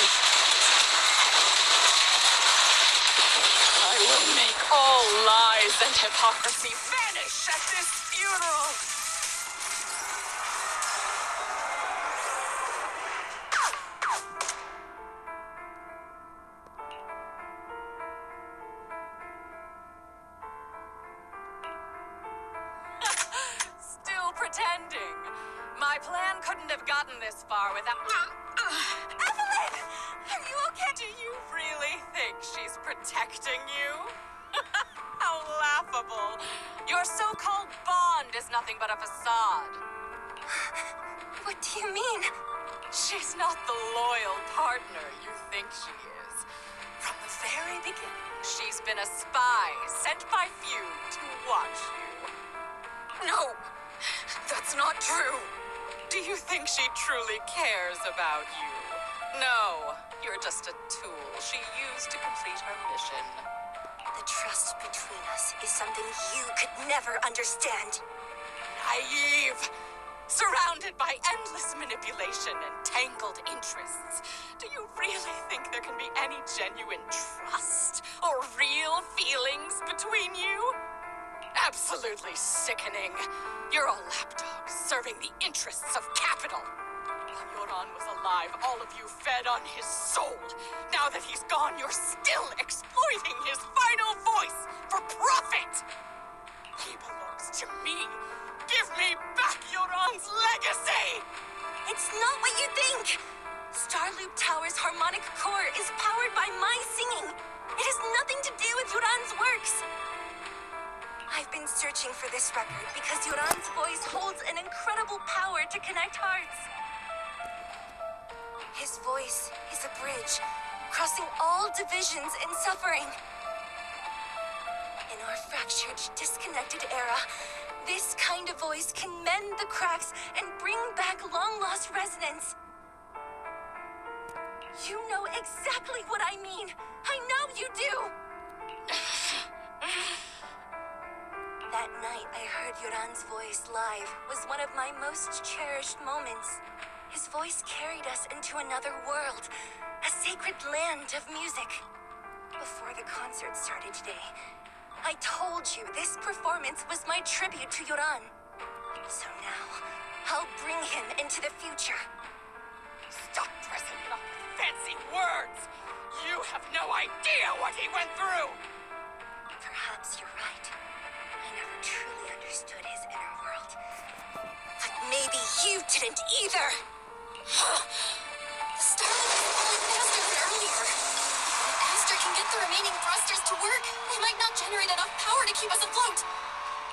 I will make all lies and hypocrisy vanish at this funeral. Still pretending. My plan couldn't have gotten this far without...
Evelyn! Are you okay?
Do you really think she's protecting you? How laughable. Your so-called bond is nothing but a facade.
What do you mean?
She's not the loyal partner you think she is. From the very beginning, she's been a spy sent by few to watch you.
No, that's not true.
Do you think she truly cares about you? No, you're just a tool she used to complete her mission.
The trust between us is something you could never understand.
Naive! Surrounded by endless manipulation and tangled interests. Do you really think there can be any genuine trust or real feelings between you? Absolutely sickening. You're all lapdogs serving the interests of capital. While Yoran was alive, all of you fed on his soul. Now that he's gone, you're still exploiting his vital voice for profit. He belongs to me. Give me back Yoran's legacy!
It's not what you think! Starloop Tower's harmonic core is powered by my singing. It has nothing to do with Yoran's works. I've been searching for this record because Yoran's voice holds an incredible power to connect hearts. His voice is a bridge, crossing all divisions and suffering. In our fractured, disconnected era, this kind of voice can mend the cracks and bring back long-lost resonance. You know exactly what I mean. I know you do. That night I heard Yoran's voice live was one of my most cherished moments. His voice carried us into another world, a sacred land of music. Before the concert started today, I told you this performance was my tribute to Yoran. So now, I'll bring him into the future.
Stop dressing it up with fancy words! You have no idea what he went through!
Perhaps you're right. I never truly understood his inner world. But maybe you didn't either!
The Starlight is falling faster than earlier. If Astra can get the remaining thrusters to work, they might not generate enough power to keep us afloat.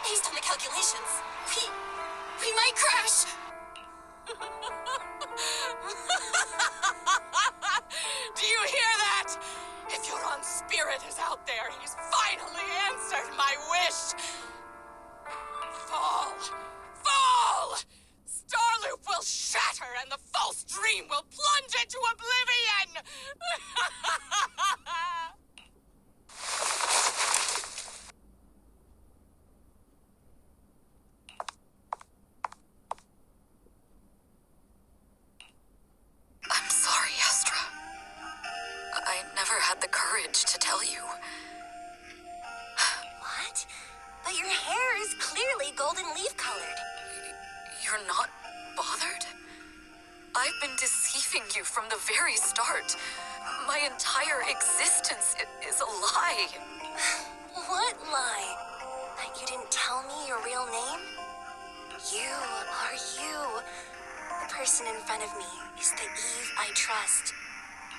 Based on the calculations, we might crash.
Do you hear that? If Yoran's spirit is out there, he's finally answered my wish. Fall! Fall! Starloop will shatter and the false dream will plunge into oblivion!
I'm sorry, Astra. I never had the courage to tell you.
What? But your hair is clearly golden leaf colored.
You're not bothered? I've been deceiving you from the very start. My entire existence is a lie.
What lie? That you didn't tell me your real name? You are you. The person in front of me is the Eve I trust.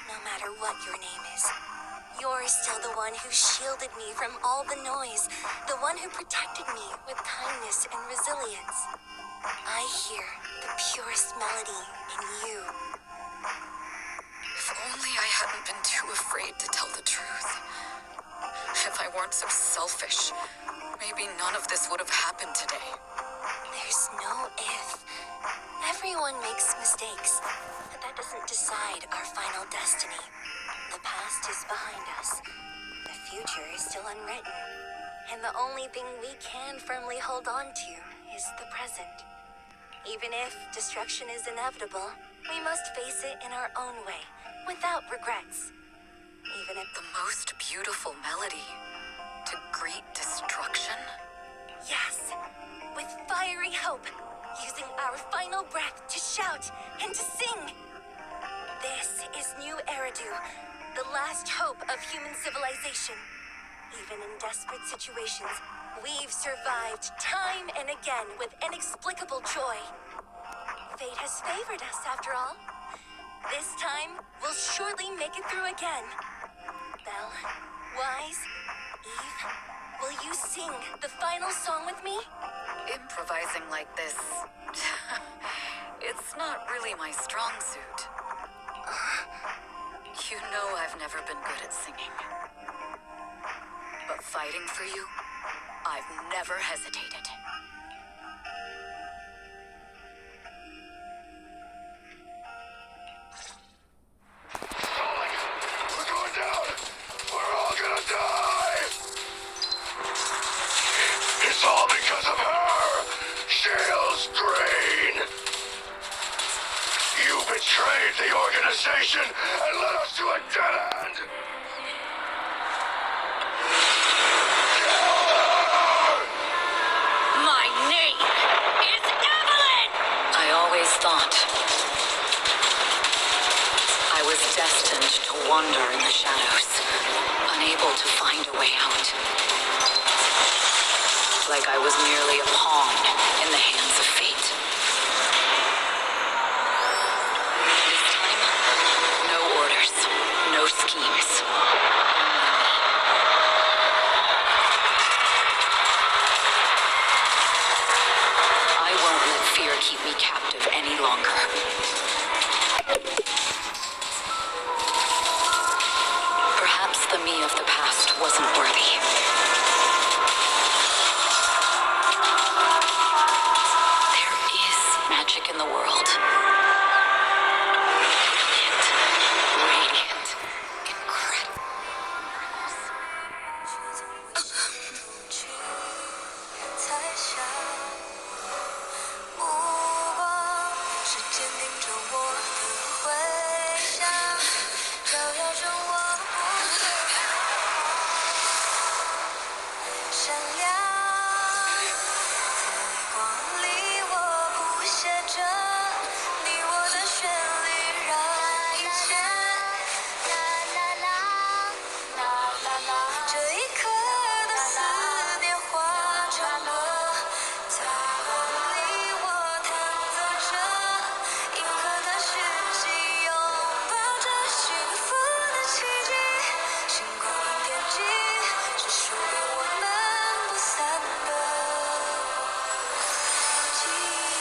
No matter what your name is, you're still the one who shielded me from all the noise, the one who protected me with kindness and resilience. I hear the purest melody in you.
If only I hadn't been too afraid to tell the truth. If I weren't so selfish, maybe none of this would have happened today.
There's no if. Everyone makes mistakes, but that doesn't decide our final destiny. The past is behind us. The future is still unwritten. And the only thing we can firmly hold on to is the present. Even if destruction is inevitable, we must face it in our own way, without regrets. Even if
The most beautiful melody to greet destruction?
Yes, with fiery hope, using our final breath to shout and to sing. This is New Eridu, the last hope of human civilization. Even in desperate situations, we've survived time and again with inexplicable joy. Fate has favored us, after all. This time, we'll surely make it through again. Belle, Wise, Eve, will you sing the final song with me?
Improvising like this, it's not really my strong suit. You know I've never been good at singing. But fighting for you, I've never hesitated.
We're going down! We're all gonna die! It's all because of her! Shields Green! You betrayed the organization and led us to a dead end!
My name is Evelyn!
I always thought I was destined to wander in the shadows, unable to find a way out. Like I was merely a pawn in the hands of fate. This time, schemes. I won't let fear keep me captive any longer. Perhaps the me of the past wasn't worthy. There is magic in the world. Radiant, incredible.
才想，目光是坚定着我的回响，照耀着我不退闪亮。在光里，我谱写着你我的旋律，让一切啦啦啦啦啦啦，这一刻的思念化成歌，在梦里我弹奏着银河的世纪，拥抱着幸福的奇迹，星光点击，是属于我们不散的记忆。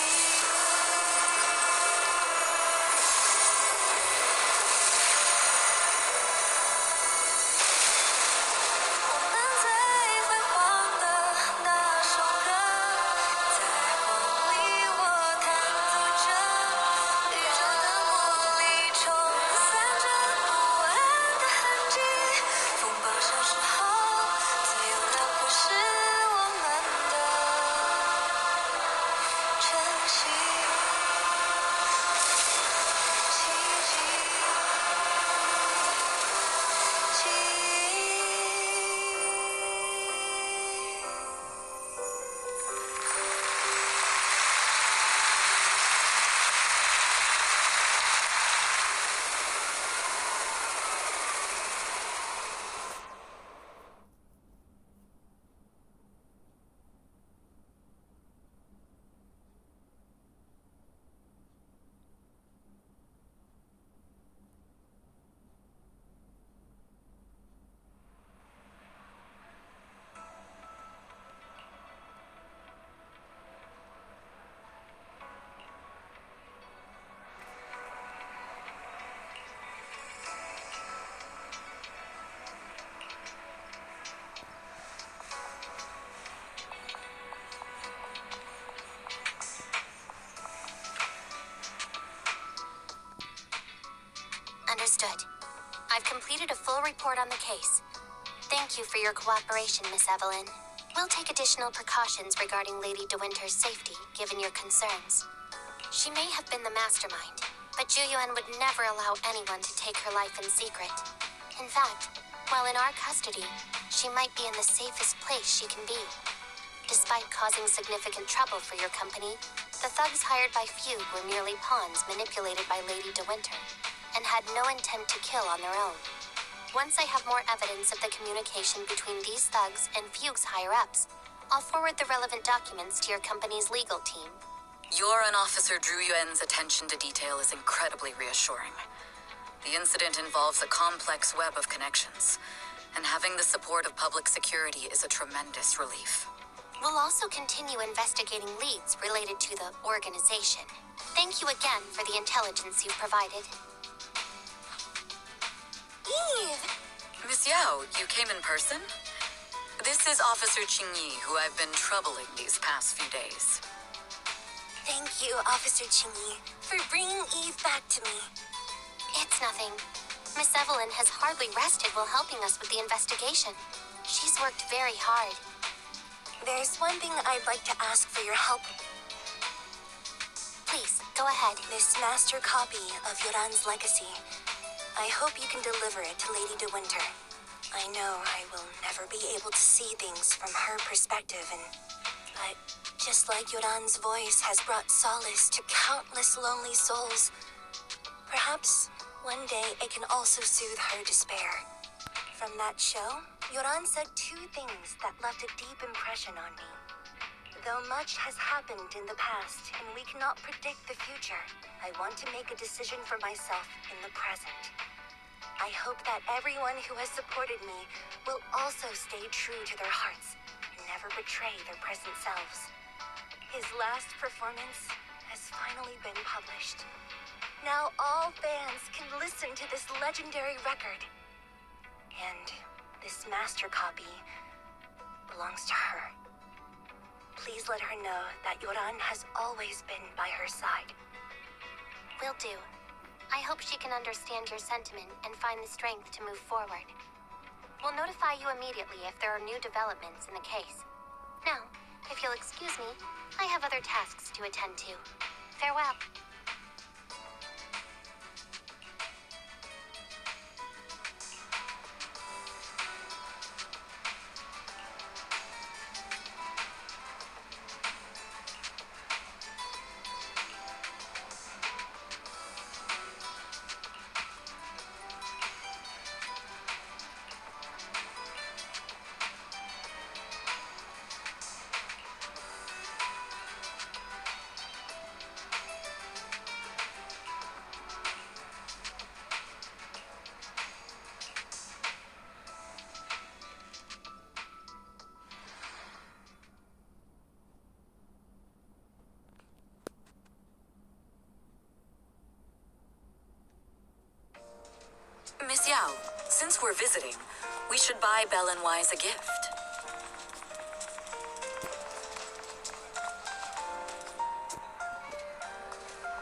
我们最辉煌的那首歌，在梦里我弹奏着，宇宙的魔力冲散着不安的痕迹。风暴消失后，自由辽阔是我们的晨曦，奇迹，记忆。Understood. I've completed a full report on the case. Thank you for your cooperation, Miss Evelyn. We'll take additional precautions regarding Lady De Winter's safety, given your concerns. She may have been the mastermind, but Zhu Yuan would never allow anyone to take her life in secret. In fact, while in our custody, she might be in the safest place she can be. Despite causing significant trouble for your company, the thugs hired by Fugue were merely pawns manipulated by Lady De Winter, and had no intent to kill on their own. Once I have more evidence of the communication between these thugs and Fugue's higher-ups, I'll forward the relevant documents to your company's legal team.
Your and Officer Zhu Yuan's attention to detail is incredibly reassuring. The incident involves a complex web of connections, and having the support of public security is a tremendous relief.
We'll also continue investigating leads related to the organization. Thank you again for the intelligence you've provided. Eve!
Miss Yao, you came in person? This is Officer Qingyi, who I've been troubling these past few days.
Thank you, Officer Qingyi, for bringing Eve back to me. It's nothing. Miss Evelyn has hardly rested while helping us with the investigation. She's worked very hard. There's one thing I'd like to ask for your help. Please, go ahead. This master copy of Yoran's legacy. I hope you can deliver it to Lady De Winter. I know I will never be able to see things from her perspective, but just like Yoran's voice has brought solace to countless lonely souls, perhaps one day it can also soothe her despair. From that show, Yoran said two things that left a deep impression on me. Though much has happened in the past and we cannot predict the future, I want to make a decision for myself in the present. I hope that everyone who has supported me will also stay true to their hearts and never betray their present selves. His last performance has finally been published. Now all fans can listen to this legendary record. And this master copy belongs to her. Please let her know that Yoran has always been by her side.
Will do. I hope she can understand your sentiment and find the strength to move forward. We'll notify you immediately if there are new developments in the case. Now, if you'll excuse me, I have other tasks to attend to. Farewell.
Miss Yao, since we're visiting, we should buy Belle and Wise a gift.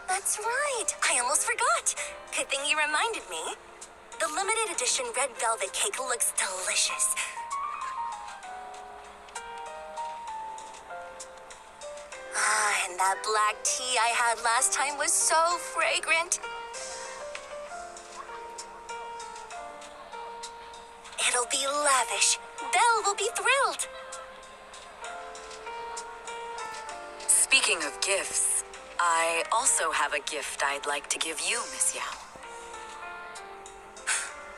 That's right! I almost forgot! Good thing you reminded me. The limited edition red velvet cake looks delicious. Ah, and that black tea I had last time was so fragrant. It'll be lavish. Belle will be thrilled.
Speaking of gifts, I also have a gift I'd like to give you, Miss Yao.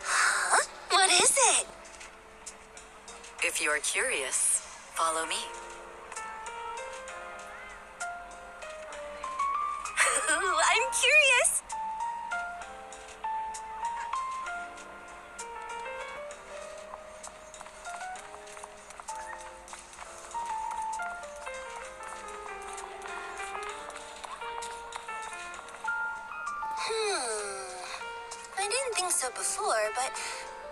Huh? What is it?
If you're curious, follow me.
I'm curious. I didn't think so before, but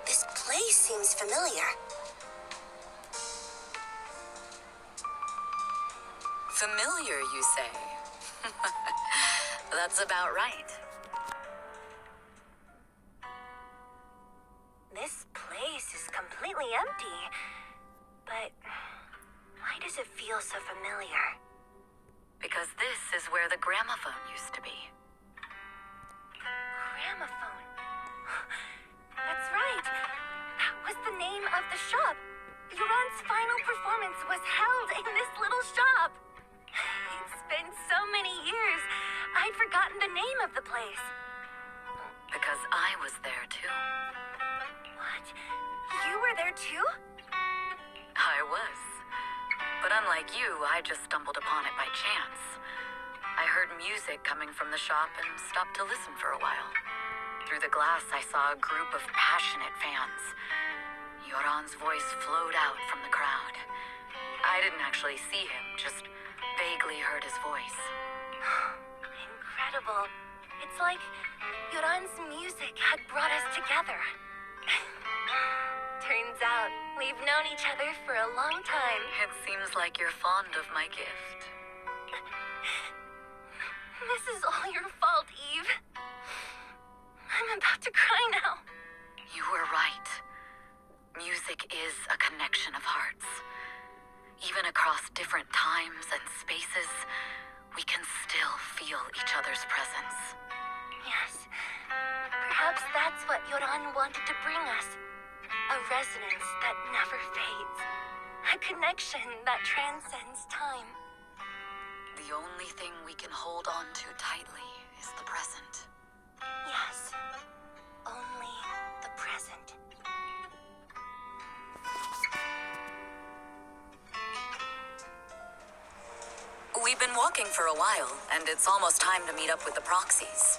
this place seems familiar.
Familiar, you say? That's about right.
This place is completely empty. But why does it feel so familiar?
Because this is where the gramophone used to be.
Gramophone. That's right. That was the name of the shop. Yoran's final performance was held in this little shop. It's been so many years, I'd forgotten the name of the place.
Because I was there too.
What? You were there too?
I was. But unlike you, I just stumbled upon it by chance. I heard music coming from the shop and stopped to listen for a while. Through the glass, I saw a group of passionate fans. Yoran's voice flowed out from the crowd. I didn't actually see him, just vaguely heard his voice.
Incredible. It's like Yoran's music had brought us together. Turns out, we've known each other for a long time.
It seems like you're fond of my gift.
This is all your fault, Eve. I'm about to cry now.
You were right. Music is a connection of hearts. Even across different times and spaces, we can still feel each other's presence.
Yes. Perhaps that's what Yoran wanted to bring us. A resonance that never fades. A connection that transcends time.
The only thing we can hold on to tightly is the present.
Yes. Only the present.
We've been walking for a while, and it's almost time to meet up with the proxies.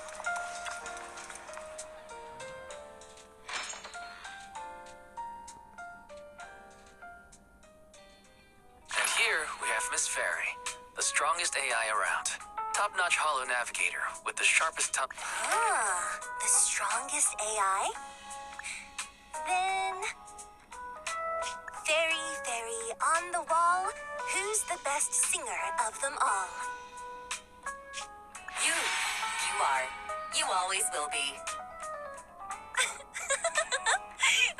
strongest AI around. Top-notch holo navigator with the sharpest tongue.
The strongest AI? Then... Fairy, on the wall, who's the best singer of them all?
You are. You always will be.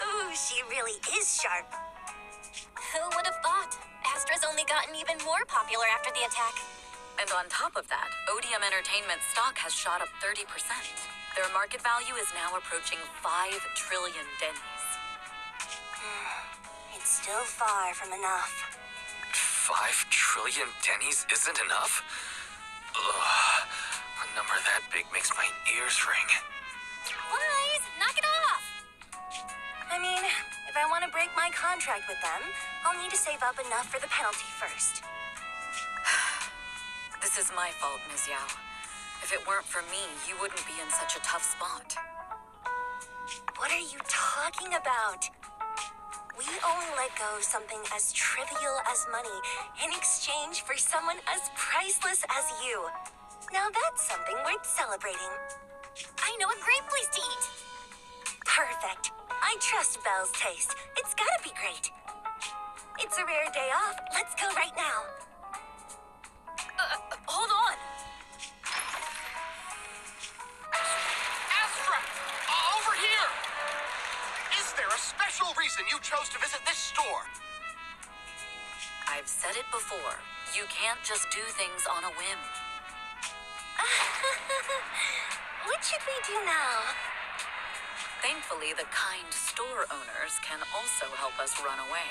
Ooh, she really is sharp.
Who would have thought? Astra's only gotten even more popular after the attack.
And on top of that, ODM Entertainment stock has shot up 30%. Their market value is now approaching 5 trillion dennies.
It's still far from enough.
5 trillion dennies isn't enough? Ugh. A number that big makes my ears ring.
Wise, knock it off!
I mean, if I want to break my contract with them, I'll need to save up enough for the penalty first.
This is my fault, Ms. Yao. If it weren't for me, you wouldn't be in such a tough spot.
What are you talking about? We only let go of something as trivial as money in exchange for someone as priceless as you. Now that's something worth celebrating.
I know a great place to eat.
Perfect. I trust Belle's taste. It's gotta be great. It's a rare day off. Let's go right now.
Hold on!
Astra! Over here! Is there a special reason you chose to visit this store?
I've said it before. You can't just do things on a whim.
What should we do now?
Thankfully, the kind store owners can also help us run away.